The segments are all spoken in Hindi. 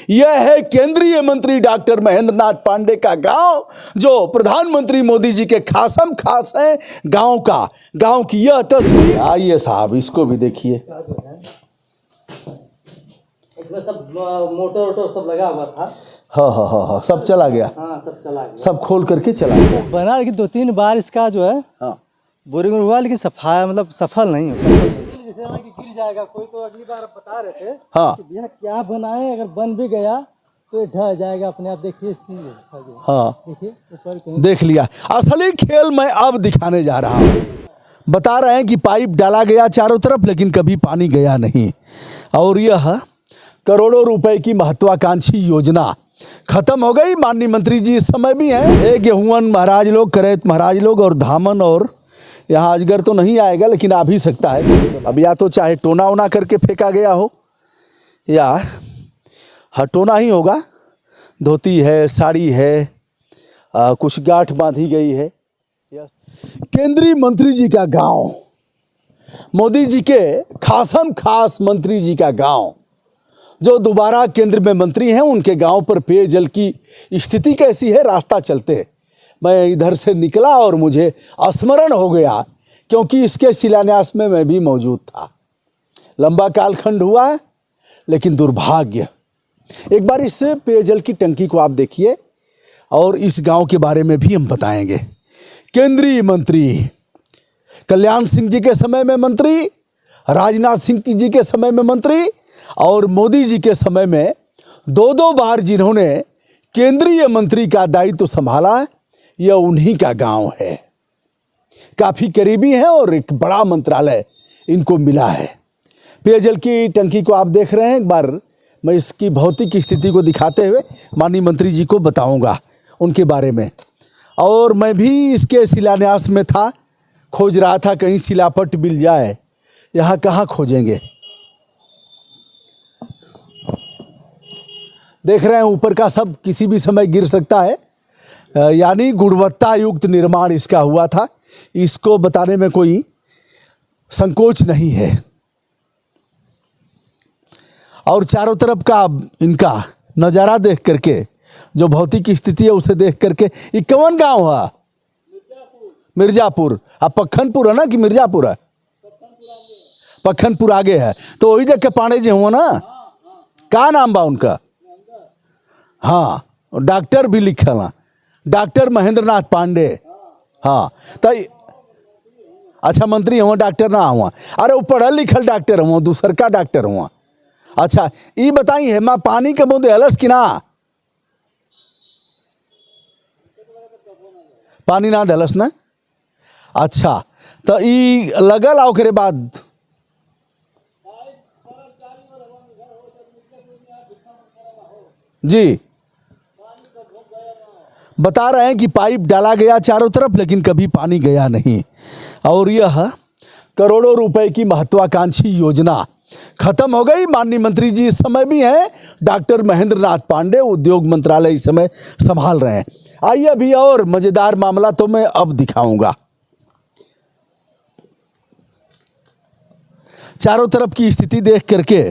यह है केंद्रीय मंत्री डॉक्टर महेंद्र नाथ पांडे का गांव, जो प्रधानमंत्री मोदी जी के खासम खास है। गांव की यह तस्वीर। आइए साहब, इसको भी देखिए। इसमें सब मोटर सब लगा हुआ था। हाँ, सब चला गया। हाँ, सब चला गया, सब खोल करके चला गया। बना कि 2-3 बार इसका जो है बोरिंग हुआ, लेकिन सफाया मतलब सफल नहीं हो सका। जैसे कि गिर जाएगा कोई, तो अगली बार बता रहे थे कि भैया क्या बनाए, अगर बन भी गया तो ढह जाएगा अपने आप। देखिए इसकी देखिए ऊपर देख लिया। असली खेल मैं अब दिखाने जा रहा हूँ। बता रहे हैं कि पाइप डाला गया चारों तरफ, लेकिन कभी पानी गया नहीं। और यह करोड़ों रुपए की महत्वाकांक्षी योजना खत्म हो गई। माननीय मंत्री जी इस समय भी हैं। गेहूं महाराज लोग, करैत महाराज लोग और धामन, और यहाँ अजगर तो नहीं आएगा, लेकिन आ भी सकता है। अब या तो चाहे टोना वोना करके फेंका गया हो, या हटोना ही होगा। धोती है, साड़ी है, कुछ गांठ बांधी गई है। केंद्रीय मंत्री जी का गांव, मोदी जी के खासम खास मंत्री जी का गांव, जो दोबारा केंद्र में मंत्री हैं, उनके गांव पर पेयजल की स्थिति कैसी है। रास्ता चलते मैं इधर से निकला और मुझे स्मरण हो गया, क्योंकि इसके शिलान्यास में मैं भी मौजूद था। लंबा कालखंड हुआ, लेकिन दुर्भाग्य। एक बार इस पेयजल की टंकी को आप देखिए, और इस गांव के बारे में भी हम बताएंगे। केंद्रीय मंत्री कल्याण सिंह जी के समय में मंत्री, राजनाथ सिंह जी के समय में मंत्री, और मोदी जी के समय में दो बार जिन्होंने केंद्रीय मंत्री का दायित्व संभाला, यह उन्हीं का गांव है। काफ़ी करीबी है और एक बड़ा मंत्रालय इनको मिला है। पेयजल की टंकी को आप देख रहे हैं। एक बार मैं इसकी भौतिक स्थिति को दिखाते हुए माननीय मंत्री जी को बताऊंगा उनके बारे में। और मैं भी इसके शिलान्यास में था, खोज रहा था कहीं शिलापट मिल जाए। यहाँ कहाँ खोजेंगे। देख रहे हैं ऊपर का सब किसी भी समय गिर सकता है, यानी गुणवत्ता युक्त निर्माण इसका हुआ था। इसको बताने में कोई संकोच नहीं है। और चारों तरफ का इनका नज़ारा देख करके, जो भौतिक स्थिति है उसे देख करके, ये कौन गांव है? मिर्जापुर। अब पखनपुर है ना कि मिर्जापुर है? पखनपुर आगे है। तो वही जगह पांडे जी हुआ ना, का नाम बा उनका? हाँ, डॉक्टर भी लिखल है, डॉक्टर महेंद्र नाथ पांडे। हाँ, तो अच्छा मंत्री हुआ, डॉक्टर ना हुआ? अरे वो पढ़ल लिखल डॉक्टर हुआ, दूसर का डॉक्टर हुआ। अच्छा, ये बताई है माँ पानी के बूंद हलस कि ना? पानी ना दलस ना? अच्छा, तो ये लगल आओ के बाद जी बता रहे हैं कि पाइप डाला गया चारों तरफ, लेकिन कभी पानी गया नहीं। और यह करोड़ों रुपए की महत्वाकांक्षी योजना खत्म हो गई। माननीय मंत्री जी इस समय भी हैं, डॉक्टर महेंद्र नाथ पांडे उद्योग मंत्रालय इस समय संभाल रहे हैं। आइए अभी और मजेदार मामला तो मैं अब दिखाऊंगा। चारों तरफ की स्थिति देख करके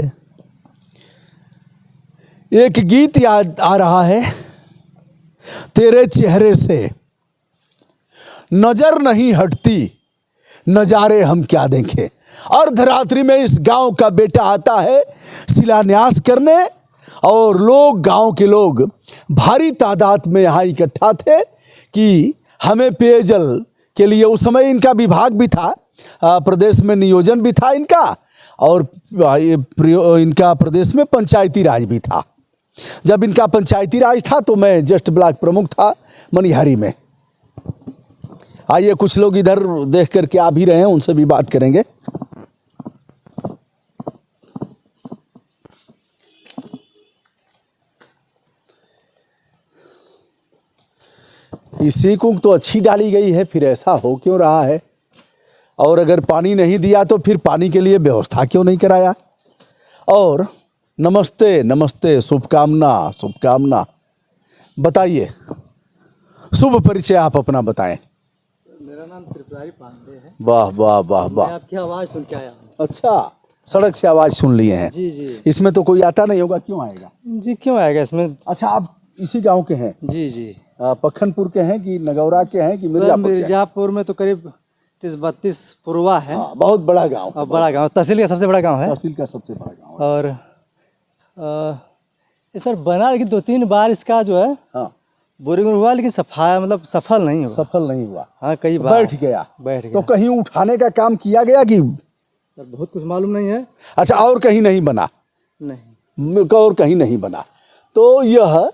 एक गीत याद आ रहा है। तेरे चेहरे से नजर नहीं हटती, नजारे हम क्या देखें। अर्धरात्रि में इस गांव का बेटा आता है शिलान्यास करने, और गांव के लोग भारी तादाद में यहाँ इकट्ठा थे कि हमें पेयजल के लिए, उस समय इनका विभाग भी था, प्रदेश में नियोजन भी था इनका, और इनका प्रदेश में पंचायती राज भी था। जब इनका पंचायती राज था तो मैं जस्ट ब्लॉक प्रमुख था मनिहारी में। आइए कुछ लोग इधर देख करके आ भी रहे हैं, उनसे भी बात करेंगे। इसी को तो अच्छी डाली गई है, फिर ऐसा हो क्यों रहा है? और अगर पानी नहीं दिया तो फिर पानी के लिए व्यवस्था क्यों नहीं कराया? और नमस्ते नमस्ते, शुभकामना शुभकामना। बताइए, शुभ परिचय आप अपना बताएं। मेरा नाम त्रिपुरारी पांडे है। वाह वाह वाह वाह, आपकी आवाज़ सुन के आया हूँ। अच्छा, सड़क से आवाज़ सुन लिए हैं। जी जी इसमें तो कोई आता नहीं होगा, क्यों आएगा? जी, क्यों आएगा इसमें? अच्छा, आप इसी गांव के हैं? जी जी, पखनपुर के हैं कि नगौरा के हैं कि सर मिर्जापुर के हैं? मिर्जापुर में तो करीब 30-32 पुरवा है। हाँ, बहुत बड़ा गांव, और बड़ा गांव, तहसील का सबसे बड़ा गांव है। तहसील का सबसे बड़ा गांव है। और ये सर बना, लेकिन 2-3 बार इसका जो है हाँ, बोरिंग हुआ, लेकिन सफाया मतलब सफल नहीं हुआ। सफल नहीं हुआ। हाँ, कई बार बैठ गया। तो कहीं उठाने का काम किया गया कि? सर बहुत कुछ मालूम नहीं है। अच्छा, और कहीं नहीं बना? नहीं, और कहीं नहीं बना। तो यह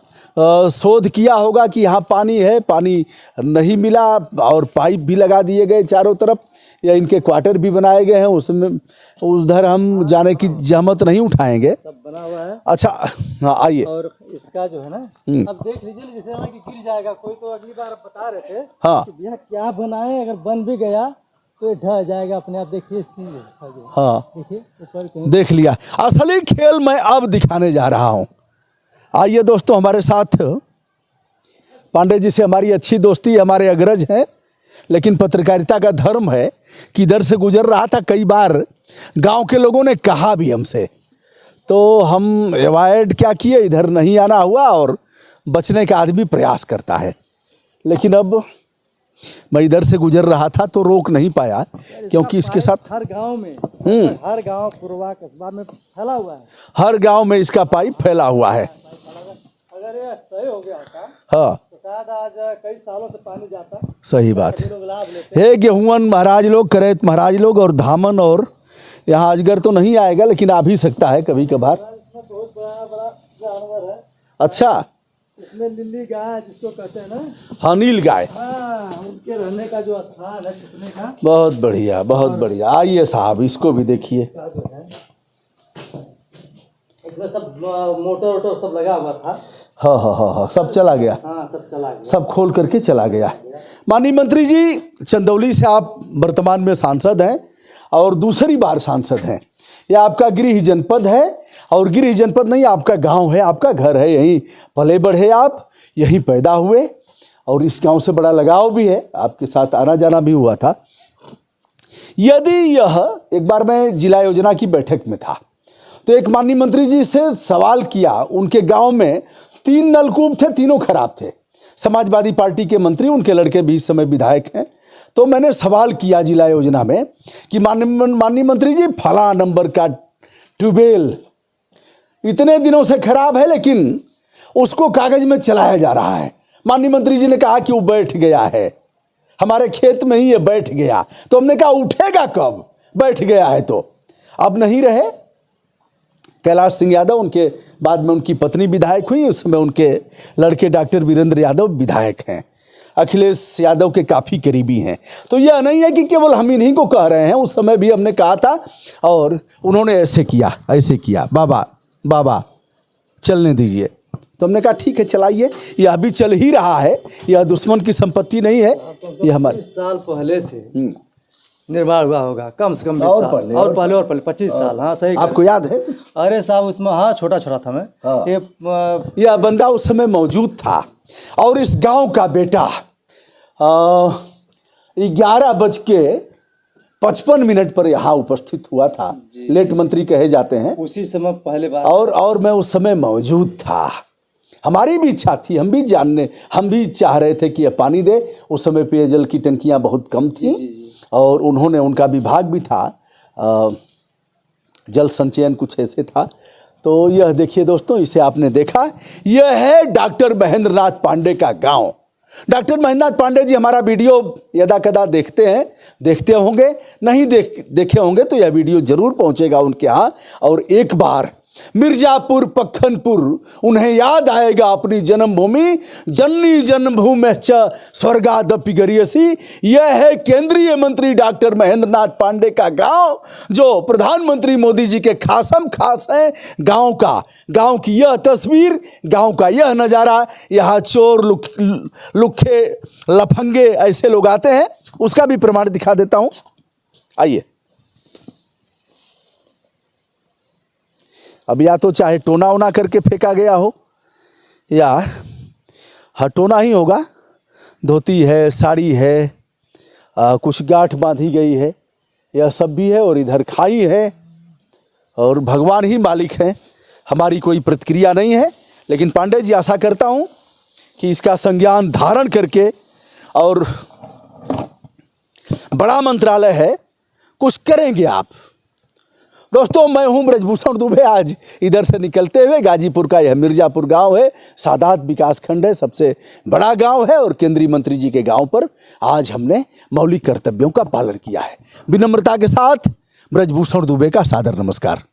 शोध किया होगा कि यहाँ पानी है, पानी नहीं मिला, और पाइप भी लगा दिए गए चारों तरफ, या इनके क्वार्टर भी बनाए गए हैं, उसमें उधर हम जाने की जहमत नहीं उठाएंगे। सब बना हुआ है। अच्छा, हाँ आइए। और इसका जो है ना, अब देख लीजिए, जैसे हमें कि गिर जाएगा कोई, तो अगली बार बता रहे थे हाँ कि भैया क्या बनाए, अगर बन भी गया तो ये ढह जाएगा अपने आप। देखिए इसकी व्यवस्था जो है। हाँ, देखिए ऊपर कहीं देख लिया। असली खेल मैं अब दिखाने जा रहा हूँ। आइए दोस्तों, हमारे साथ पांडे जी से हमारी अच्छी दोस्ती, हमारे अग्रज हैं, लेकिन पत्रकारिता का धर्म है कि इधर से गुजर रहा था, कई बार गांव के लोगों ने कहा भी हमसे, तो हम अवॉइड क्या किए, इधर नहीं आना हुआ, और बचने का आदमी प्रयास करता है। लेकिन अब मैं इधर से गुजर रहा था तो रोक नहीं पाया, क्योंकि इसके साथ हर गांव में, हर गांव पुरवा कस्बा में फैला हुआ है। हर गांव में इसका पाइप फैला हुआ है। अगर ये सही हो गया होता हाँ, तो शायद आज कई सालों से पानी जाता। सही बात है। सभी लोग लाभ लेते। हे गेहूँन महाराज लोग, करैत महाराज लोग, और धामन, और यहाँ अजगर तो नहीं आएगा, लेकिन आ भी सकता है कभी कभार। इसमें बहुत बड़ा बड़ा जानवर है। अच्छा, इसमें नीली गाय जिसको कहते हैं ना, हाँ, नील गाय। हाँ, उनके रहने का जो स्थान है छिपने का, बहुत बढ़िया, बहुत बढ़िया। आइए साहब, इसको भी देखिए। का जो है, इसमें सब मोटर वोटर सब लगा हुआ था। हाँ हाँ हाँ हाँ, सब चला गया, हाँ, सब चला गया। सब खोल करके चला गया। माननीय मंत्री जी, चंदौली से आप वर्तमान में सांसद हैं, और दूसरी बार सांसद हैं। यह आपका गृह जनपद है, और गृह जनपद नहीं, आपका गांव है, आपका घर है, यहीं पले बढ़े आप, यहीं पैदा हुए, और इस गांव से बड़ा लगाव भी है, आपके साथ आना जाना भी हुआ था। यदि यह, एक बार मैं जिला योजना की बैठक में था, तो एक माननीय मंत्री जी से सवाल किया, उनके गांव में 3 नलकूप थे, तीनों खराब थे। समाजवादी पार्टी के मंत्री, उनके लड़के भी इस समय विधायक हैं। तो मैंने सवाल किया जिला योजना में कि माननीय मंत्री जी, फला नंबर का ट्यूबवेल इतने दिनों से खराब है, लेकिन उसको कागज में चलाया जा रहा है। माननीय मंत्री जी ने कहा कि वो बैठ गया है, हमारे खेत में ही ये बैठ गया। तो हमने कहा उठेगा कब, बैठ गया है तो। अब नहीं रहे कैलाश सिंह यादव, उनके बाद में उनकी पत्नी विधायक हुई, उस समय उनके लड़के डॉक्टर वीरेंद्र यादव विधायक हैं, अखिलेश यादव के काफ़ी करीबी हैं। तो यह नहीं है कि केवल हम इन्हीं को कह रहे हैं, उस समय भी हमने कहा था, और उन्होंने ऐसे किया, बाबा बाबा चलने दीजिए। तो हमने कहा ठीक है, चलाइए, यह अभी चल ही रहा है, यह दुश्मन की संपत्ति नहीं है, यह हमारे 20 साल पहले से निर्माण हुआ होगा, कम से कम 20 और साल, पहले, और पहले 25 साल। हाँ, सही। आपको याद है? अरे साहब, उसमें हाँ छोटा छोटा था मैं। हाँ। ये यह बंदा उस समय मौजूद था, और इस गांव का बेटा 11:55 पर यहाँ उपस्थित हुआ था। लेट मंत्री कहे जाते हैं। उसी समय पहले बार, और मैं उस समय मौजूद था। हमारी भी इच्छा थी, हम भी चाह रहे थे कि यह पानी दे। उस समय पेयजल की टंकियाँ बहुत कम थी, और उन्होंने, उनका विभाग भी था, जल संचयन कुछ ऐसे था। तो यह देखिए दोस्तों, इसे आपने देखा, यह है डॉक्टर महेंद्र नाथ पांडे का गांव। डॉक्टर महेंद्र नाथ पांडे जी हमारा वीडियो यदा कदा देखते होंगे, नहीं देखे होंगे तो यह वीडियो जरूर पहुंचेगा उनके यहाँ। और एक बार मिर्जापुर पखनपुर उन्हें याद आएगा, अपनी जन्मभूमि, जननी जन्मभूमि च स्वर्गादपि गरीयसी। यह है केंद्रीय मंत्री डॉक्टर महेंद्र नाथ पांडे का गांव, जो प्रधानमंत्री मोदी जी के खासम खास हैं। गांव की यह तस्वीर, गांव का यह नज़ारा, यहाँ चोर लुखे लफंगे ऐसे लोग आते हैं, उसका भी प्रमाण दिखा देता हूँ। आइए, अब या तो चाहे टोना ओना करके फेंका गया हो, या हटोना ही होगा, धोती है, साड़ी है, कुछ गांठ बांधी गई है, यह सब भी है। और इधर खाई है, और भगवान ही मालिक हैं, हमारी कोई प्रतिक्रिया नहीं है। लेकिन पांडे जी, आशा करता हूँ कि इसका संज्ञान धारण करके, और बड़ा मंत्रालय है, कुछ करेंगे आप। दोस्तों, मैं हूं ब्रजभूषण दुबे। आज इधर से निकलते हुए गाजीपुर का यह मिर्जापुर गांव है, सादात विकास खंड है, सबसे बड़ा गांव है, और केंद्रीय मंत्री जी के गांव पर आज हमने मौलिक कर्तव्यों का पालन किया है। विनम्रता के साथ ब्रजभूषण दुबे का सादर नमस्कार।